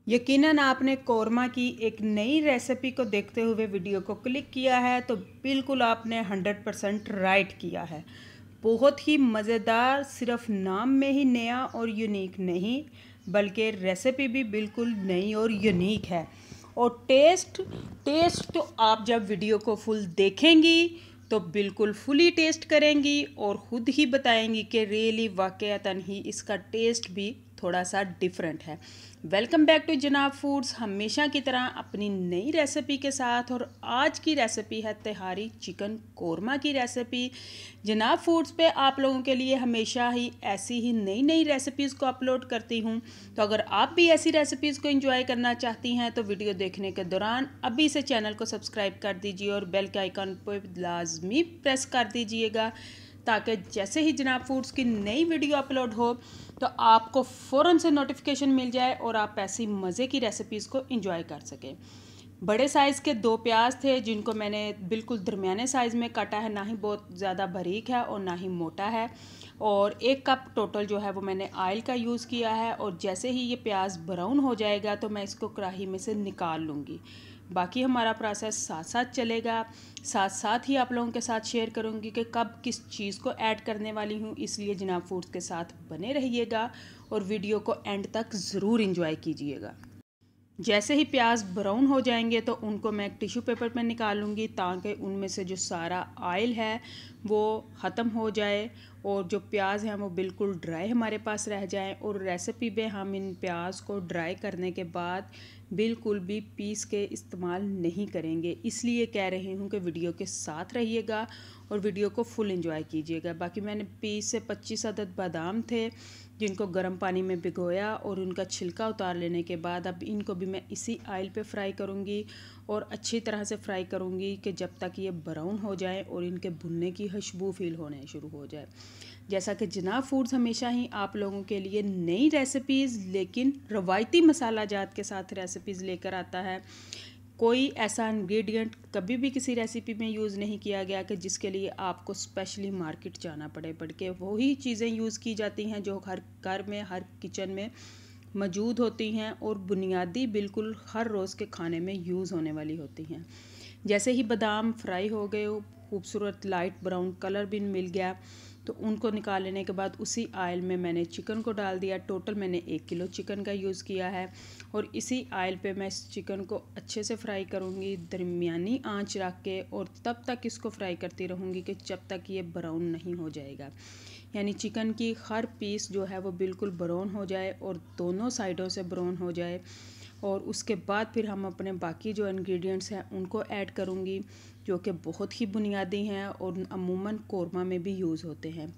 यकीनन आपने कोरमा की एक नई रेसिपी को देखते हुए वीडियो को क्लिक किया है तो बिल्कुल आपने 100% राइट किया है। बहुत ही मज़ेदार, सिर्फ नाम में ही नया और यूनिक नहीं बल्कि रेसिपी भी बिल्कुल नई और यूनिक है। और टेस्ट टेस्ट तो आप जब वीडियो को फुल देखेंगी तो बिल्कुल फुली टेस्ट करेंगी और ख़ुद ही बताएंगी कि रियली वाकयातन ही इसका टेस्ट भी थोड़ा सा डिफरेंट है। वेलकम बैक टू जनाब फूड्स, हमेशा की तरह अपनी नई रेसिपी के साथ। और आज की रेसिपी है तिहारी चिकन कोरमा की रेसिपी। जनाब फूड्स पे आप लोगों के लिए हमेशा ही ऐसी ही नई नई रेसिपीज़ को अपलोड करती हूँ। तो अगर आप भी ऐसी रेसिपीज़ को एंजॉय करना चाहती हैं तो वीडियो देखने के दौरान अभी से चैनल को सब्सक्राइब कर दीजिए और बेल के आइकन पर लाजमी प्रेस कर दीजिएगा ताकि जैसे ही जनाब फूड्स की नई वीडियो अपलोड हो तो आपको फ़ौरन से नोटिफिकेशन मिल जाए और आप ऐसी मज़े की रेसिपीज़ को एंजॉय कर सकें। बड़े साइज़ के 2 प्याज थे जिनको मैंने बिल्कुल दरमियाने साइज़ में काटा है, ना ही बहुत ज़्यादा बारीक है और ना ही मोटा है। और 1 कप टोटल जो है वो मैंने ऑयल का यूज़ किया है। और जैसे ही ये प्याज ब्राउन हो जाएगा तो मैं इसको कढ़ाई में से निकाल लूँगी। बाकी हमारा प्रोसेस साथ साथ चलेगा। साथ साथ ही आप लोगों के साथ शेयर करूँगी कि कब किस चीज़ को ऐड करने वाली हूँ, इसलिए जनाब फूड्स के साथ बने रहिएगा और वीडियो को एंड तक ज़रूर एंजॉय कीजिएगा। जैसे ही प्याज ब्राउन हो जाएंगे तो उनको मैं एक टिश्यू पेपर पर निकाल लूँगी ताकि उनमें से जो सारा ऑयल है वो ख़त्म हो जाए और जो प्याज हैं वो बिल्कुल ड्राई हमारे पास रह जाएं। और रेसिपी में हम इन प्याज को ड्राई करने के बाद बिल्कुल भी पीस के इस्तेमाल नहीं करेंगे, इसलिए कह रही हूँ कि वीडियो के साथ रहिएगा और वीडियो को फुल एंजॉय कीजिएगा। बाकी मैंने 20 से 25 अदद बादाम थे जिनको गर्म पानी में भिगोया और उनका छिलका उतार लेने के बाद अब इनको भी मैं इसी ऑयल पे फ्राई करूँगी और अच्छी तरह से फ्राई करूँगी कि जब तक ये ब्राउन हो जाए और इनके भुनने की खुशबू फील होने शुरू हो जाए। जैसा कि जनाब फूड्स हमेशा ही आप लोगों के लिए नई रेसिपीज़ लेकिन रवायती मसाला जात के साथ रेसिपीज़ लेकर आता है। कोई ऐसा इंग्रेडिएंट कभी भी किसी रेसिपी में यूज़ नहीं किया गया कि जिसके लिए आपको स्पेशली मार्केट जाना पड़े, बल्कि वही चीज़ें यूज़ की जाती हैं जो हर घर में, हर किचन में मौजूद होती हैं और बुनियादी बिल्कुल हर रोज़ के खाने में यूज़ होने वाली होती हैं। जैसे ही बादाम फ्राई हो गए, खूबसूरत लाइट ब्राउन कलर भी मिल गया तो उनको निकाल लेने के बाद उसी ऑयल में मैंने चिकन को डाल दिया। टोटल मैंने 1 किलो चिकन का यूज़ किया है और इसी ऑयल पे मैं इस चिकन को अच्छे से फ्राई करूँगी दरमियानी आंच रख के। और तब तक इसको फ्राई करती रहूँगी कि जब तक ये ब्राउन नहीं हो जाएगा, यानी चिकन की हर पीस जो है वो बिल्कुल ब्राउन हो जाए और दोनों साइडों से ब्राउन हो जाए। और उसके बाद फिर हम अपने बाकी जो इंग्रेडिएंट्स हैं उनको ऐड करूँगी जो कि बहुत ही बुनियादी हैं और अमूमन कोरमा में भी यूज़ होते हैं।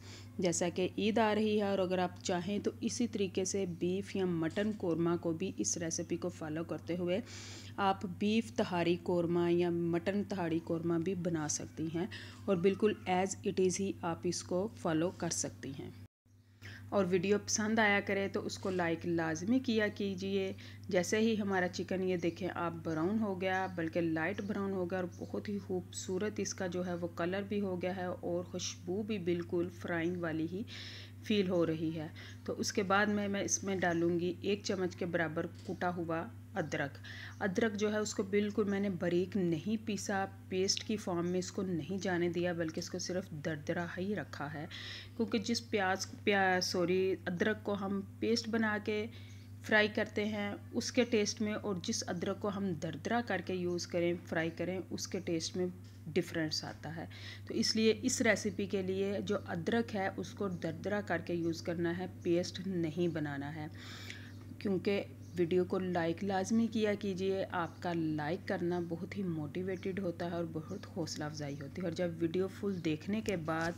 जैसा कि ईद आ रही है और अगर आप चाहें तो इसी तरीके से बीफ या मटन कोरमा को भी इस रेसिपी को फॉलो करते हुए आप बीफ तहारी कोरमा या मटन तहारी कोरमा भी बना सकती हैं और बिल्कुल एज़ इट इज़ ही आप इसको फॉलो कर सकती हैं। और वीडियो पसंद आया करे तो उसको लाइक लाजमी किया कीजिए। जैसे ही हमारा चिकन ये देखें आप ब्राउन हो गया, बल्कि लाइट ब्राउन हो गया और बहुत ही खूबसूरत इसका जो है वो कलर भी हो गया है और खुशबू भी बिल्कुल फ्राइंग वाली ही फ़ील हो रही है। तो उसके बाद मैं इसमें डालूँगी 1 चम्मच के बराबर कुटा हुआ अदरक। अदरक जो है उसको बिल्कुल मैंने बारीक नहीं पीसा, पेस्ट की फॉर्म में इसको नहीं जाने दिया, बल्कि इसको सिर्फ दरदरा ही रखा है। क्योंकि जिस अदरक को हम पेस्ट बना के फ्राई करते हैं उसके टेस्ट में और जिस अदरक को हम दरदरा करके यूज़ करें, फ्राई करें, उसके टेस्ट में डिफरेंस आता है। तो इसलिए इस रेसिपी के लिए जो अदरक है उसको दरदरा करके यूज़ करना है, पेस्ट नहीं बनाना है। क्योंकि वीडियो को लाइक लाजमी किया कीजिए, आपका लाइक करना बहुत ही मोटिवेटेड होता है और बहुत हौसला अफजाई होती है। और जब वीडियो फुल देखने के बाद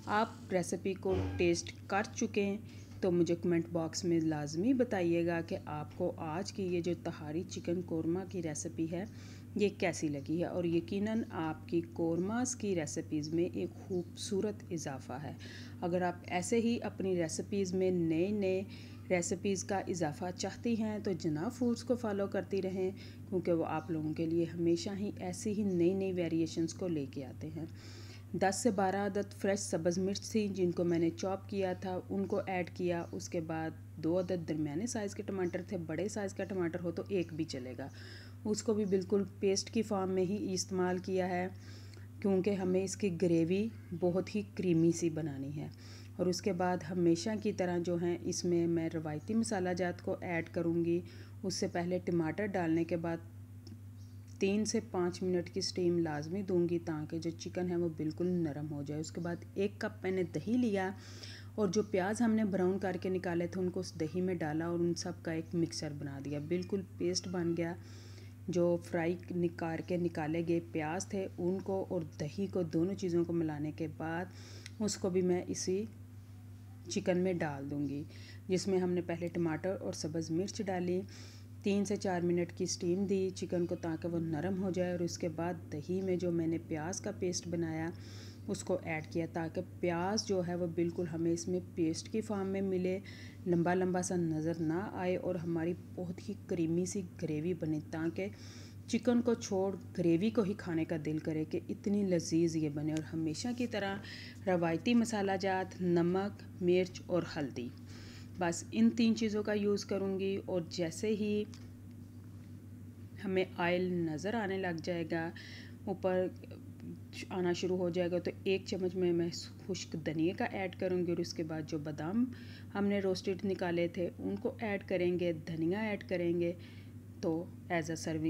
आप रेसिपी को टेस्ट कर चुकें तो मुझे कमेंट बॉक्स में लाजमी बताइएगा कि आपको आज की ये जो तहारी चिकन कोरमा की रेसिपी है ये कैसी लगी है। और यकीनन आपकी कोरमास की रेसिपीज़ में एक खूबसूरत इजाफ़ा है। अगर आप ऐसे ही अपनी रेसिपीज़ में नए नए रेसिपीज़ का इजाफ़ा चाहती हैं तो जनाब फूड्स को फॉलो करती रहें, क्योंकि वो आप लोगों के लिए हमेशा ही ऐसी ही नई नई वेरिएशंस को लेके आते हैं। 10 से 12 अदद फ्रेश सब्ज़ मिर्च थी जिनको मैंने चॉप किया था, उनको ऐड किया। उसके बाद 2 अदद दरमियाने साइज़ के टमाटर थे, बड़े साइज़ का टमाटर हो तो एक भी चलेगा, उसको भी बिल्कुल पेस्ट की फॉर्म में ही इस्तेमाल किया है, क्योंकि हमें इसकी ग्रेवी बहुत ही क्रीमी सी बनानी है। और उसके बाद हमेशा की तरह जो है इसमें मैं रवायती मसाला जात को ऐड करूँगी। उससे पहले टमाटर डालने के बाद 3 से 5 मिनट की स्टीम लाजमी दूंगी ताकि जो चिकन है वो बिल्कुल नरम हो जाए। उसके बाद 1 कप मैंने दही लिया और जो प्याज हमने ब्राउन करके निकाले थे उनको उस दही में डाला और उन सब का एक मिक्सर बना दिया, बिल्कुल पेस्ट बन गया। जो फ्राई के निकाले गए प्याज थे उनको और दही को, दोनों चीज़ों को मिलाने के बाद उसको भी मैं इसी चिकन में डाल दूँगी, जिसमें हमने पहले टमाटर और सब्ज़ मिर्च डाली। 3 से 4 मिनट की स्टीम दी चिकन को ताकि वो नरम हो जाए। और उसके बाद दही में जो मैंने प्याज का पेस्ट बनाया उसको ऐड किया ताकि प्याज जो है वो बिल्कुल हमें इसमें पेस्ट की फॉर्म में मिले, लंबा लंबा सा नज़र ना आए और हमारी बहुत ही क्रीमी सी ग्रेवी बने ताकि चिकन को छोड़ ग्रेवी को ही खाने का दिल करे कि इतनी लजीज ये बने। और हमेशा की तरह रवायती मसाला जात, नमक, मिर्च और हल्दी, बस इन 3 चीज़ों का यूज़ करूँगी। और जैसे ही हमें ऑयल नज़र आने लग जाएगा, ऊपर आना शुरू हो जाएगा, तो 1 चम्मच में मैं खुश्क धनिया का ऐड करूँगी। और उसके बाद जो बादाम हमने रोस्टेड निकाले थे उनको ऐड करेंगे, धनिया ऐड करेंगे, तो एज अ सर्विंग